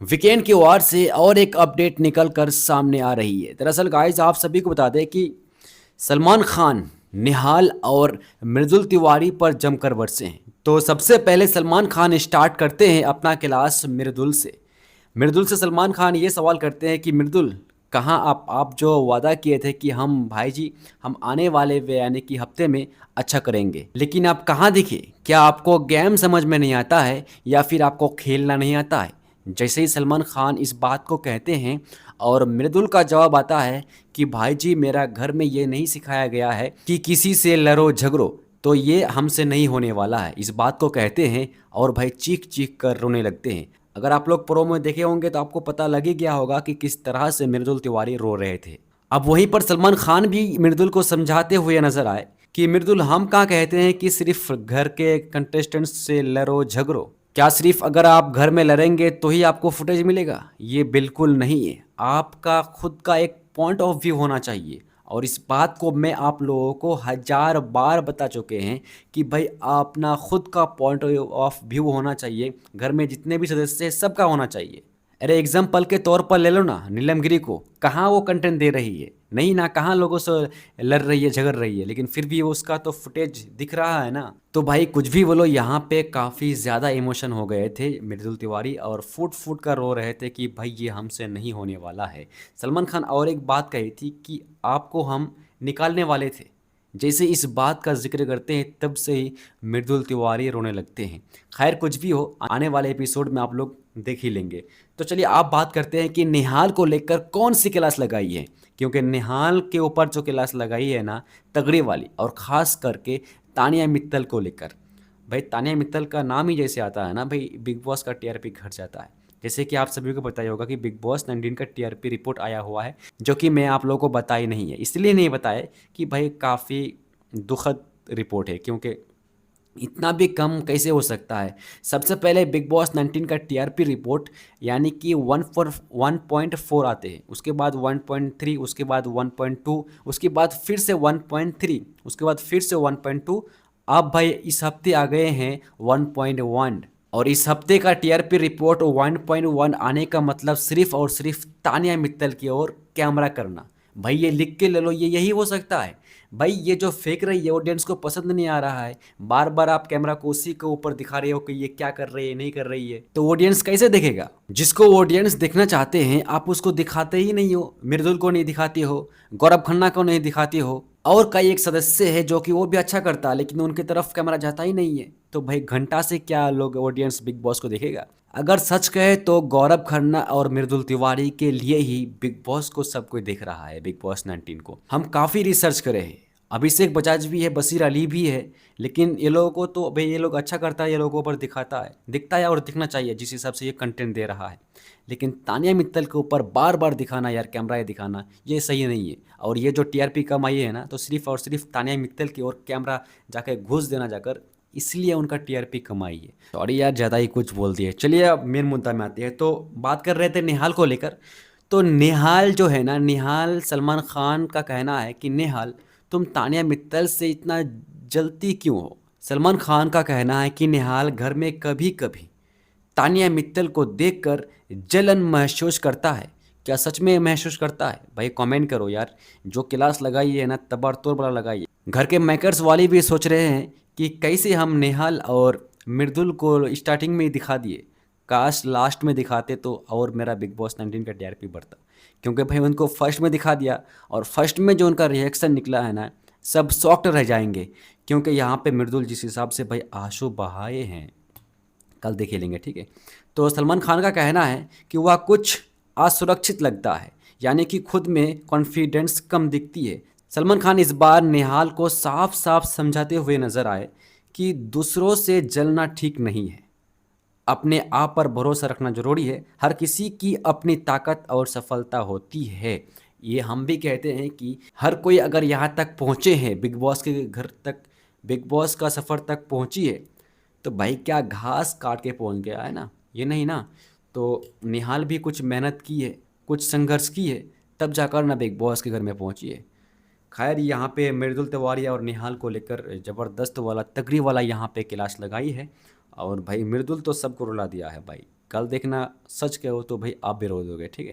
Weekend की वार से और एक अपडेट निकल कर सामने आ रही है। दरअसल गाइस आप सभी को बता दें कि सलमान खान, निहाल और मृदुल तिवारी पर जमकर बरसे हैं। तो सबसे पहले सलमान खान स्टार्ट करते हैं अपना क्लास मृदुल से। मृदुल से सलमान खान ये सवाल करते हैं कि मृदुल, कहाँ आप जो वादा किए थे कि हम भाई जी हम आने वाले यानी कि हफ्ते में अच्छा करेंगे, लेकिन आप कहाँ दिखे? क्या आपको गेम समझ में नहीं आता है या फिर आपको खेलना नहीं आता है? जैसे ही सलमान खान इस बात को कहते हैं और मृदुल का जवाब आता है कि भाई जी मेरा घर में ये नहीं सिखाया गया है कि किसी से लड़ो झगड़ो, तो ये हमसे नहीं होने वाला है। इस बात को कहते हैं और भाई चीख चीख कर रोने लगते हैं। अगर आप लोग प्रोमो में देखे होंगे तो आपको पता लग ही गया होगा कि किस तरह से मृदुल तिवारी रो रहे थे। अब वहीं पर सलमान खान भी मृदुल को समझाते हुए नजर आए कि मृदुल, हम कहाँ कहते हैं कि सिर्फ घर के कंटेस्टेंट्स से लड़ो झगड़ो? क्या सिर्फ अगर आप घर में लड़ेंगे तो ही आपको फुटेज मिलेगा? ये बिल्कुल नहीं है। आपका खुद का एक पॉइंट ऑफ व्यू होना चाहिए और इस बात को मैं आप लोगों को हजार बार बता चुके हैं कि भाई अपना खुद का पॉइंट ऑफ व्यू होना चाहिए। घर में जितने भी सदस्य हैं सबका होना चाहिए। अरे एग्जाम्पल के तौर पर ले लो ना नीलम गिरी को, कहाँ वो कंटेंट दे रही है? नहीं ना, कहाँ लोगों से लड़ रही है झगड़ रही है, लेकिन फिर भी उसका तो फुटेज दिख रहा है ना। तो भाई कुछ भी बोलो, यहाँ पे काफ़ी ज़्यादा इमोशन हो गए थे मृदुल तिवारी और फूट फूट कर रो रहे थे कि भाई ये हमसे नहीं होने वाला है। सलमान खान और एक बात कही थी कि आपको हम निकालने वाले थे। जैसे इस बात का जिक्र करते हैं तब से ही मृदुल तिवारी रोने लगते हैं। खैर कुछ भी हो, आने वाले एपिसोड में आप लोग देख ही लेंगे। तो चलिए आप बात करते हैं कि निहाल को लेकर कौन सी क्लास लगाई है, क्योंकि निहाल के ऊपर जो क्लास लगाई है ना, तगड़ी वाली, और ख़ास करके तानिया मित्तल को लेकर। भाई तानिया मित्तल का नाम ही जैसे आता है ना भाई, बिग बॉस का टीआरपी घट जाता है। जैसे कि आप सभी को पता ही होगा कि बिग बॉस 19 का टीआरपी रिपोर्ट आया हुआ है, जो कि मैं आप लोगों को बताई नहीं है। इसलिए नहीं बताया कि भाई काफ़ी दुखद रिपोर्ट है, क्योंकि इतना भी कम कैसे हो सकता है। सबसे पहले बिग बॉस 19 का टीआरपी रिपोर्ट यानी कि 1.4 आते हैं, उसके बाद 1.3, उसके बाद 1.2, उसके बाद फिर से 1.3, उसके बाद फिर से 1.2। अब भाई इस हफ्ते आ गए हैं 1.1, और इस हफ्ते का टीआरपी रिपोर्ट 1.1 आने का मतलब सिर्फ और सिर्फ तानिया मित्तल की ओर कैमरा करना। भाई ये लिख के ले लो, ये यही हो सकता है। भाई ये जो फेंक रही है ऑडियंस को पसंद नहीं आ रहा है, बार बार आप कैमरा को उसी के ऊपर दिखा रहे हो कि ये क्या कर रही है नहीं कर रही है, तो ऑडियंस कैसे देखेगा? जिसको ऑडियंस देखना चाहते हैं आप उसको दिखाते ही नहीं हो। मृदुल को नहीं दिखाते हो, गौरव खन्ना को नहीं दिखाते हो, और कई एक सदस्य है जो कि वो भी अच्छा करता है लेकिन उनकी तरफ कैमरा जाता ही नहीं है। तो भाई घंटा से क्या लोग ऑडियंस बिग बॉस को देखेगा? अगर सच कहे तो गौरव खन्ना और मृदुल तिवारी के लिए ही बिग बॉस को सब कोई देख रहा है। बिग बॉस 19 को हम काफ़ी रिसर्च करे हैं, अभिषेक बजाज भी है, बशीर अली भी है, लेकिन ये लोगों को तो भाई ये लोग अच्छा करता है, ये लोगों पर दिखाता है, दिखता है और दिखना चाहिए जिस हिसाब से ये कंटेंट दे रहा है। लेकिन तानिया मित्तल के ऊपर बार बार दिखाना यार, कैमरा दिखाना, ये सही नहीं है। और ये जो टीआरपी कम आई है ना, तो सिर्फ और सिर्फ तानिया मित्तल की ओर कैमरा जाके घुस देना जाकर, इसलिए उनका टीआरपी कम आई है। सॉरी यार, ज़्यादा ही कुछ बोल दिए। चलिए अब मेन मुद्दा में आते हैं। तो बात कर रहे थे निहाल को लेकर। तो निहाल जो है ना, निहाल, सलमान खान का कहना है कि निहाल तुम तानिया मित्तल से इतना जलती क्यों हो? सलमान खान का कहना है कि निहाल घर में कभी कभी तानिया मित्तल को देखकर जलन महसूस करता है। क्या सच में महसूस करता है? भाई कमेंट करो यार। जो क्लास लगाई है ना, तबारतोड़ बड़ा लगाई है। घर के मेकर्स वाले भी सोच रहे हैं कि कैसे हम नेहाल और मृदुल को स्टार्टिंग में ही दिखा दिए, काश लास्ट में दिखाते तो और मेरा बिग बॉस 19 का टीआरपी बढ़ता। क्योंकि भाई उनको फर्स्ट में दिखा दिया और फर्स्ट में जो उनका रिएक्शन निकला है ना, सब शॉक्ड रह जाएंगे। क्योंकि यहाँ पे मृदुल जिस हिसाब से भाई आंसू बहाए हैं, कल देख लेंगे, ठीक है। तो सलमान खान का कहना है कि वह कुछ असुरक्षित लगता है, यानी कि खुद में कॉन्फिडेंस कम दिखती है। सलमान खान इस बार निहाल को साफ साफ समझाते हुए नजर आए कि दूसरों से जलना ठीक नहीं है, अपने आप पर भरोसा रखना जरूरी है। हर किसी की अपनी ताकत और सफलता होती है। ये हम भी कहते हैं कि हर कोई अगर यहाँ तक पहुँचे हैं, बिग बॉस के घर तक, बिग बॉस का सफ़र तक पहुँची है, तो भाई क्या घास काट के पहुँच गया है ना, ये नहीं ना। तो निहाल भी कुछ मेहनत की है, कुछ संघर्ष की है, तब जाकर ना बिग बॉस के घर में पहुँची है। खैर यहाँ पे मृदुल तिवारी और निहाल को लेकर ज़बरदस्त वाला तगड़ी वाला यहाँ पे क्लास लगाई है। और भाई मृदुल तो सबको रुला दिया है भाई। कल देखना सच कहो तो भाई आप विरोध हो गए, ठीक है।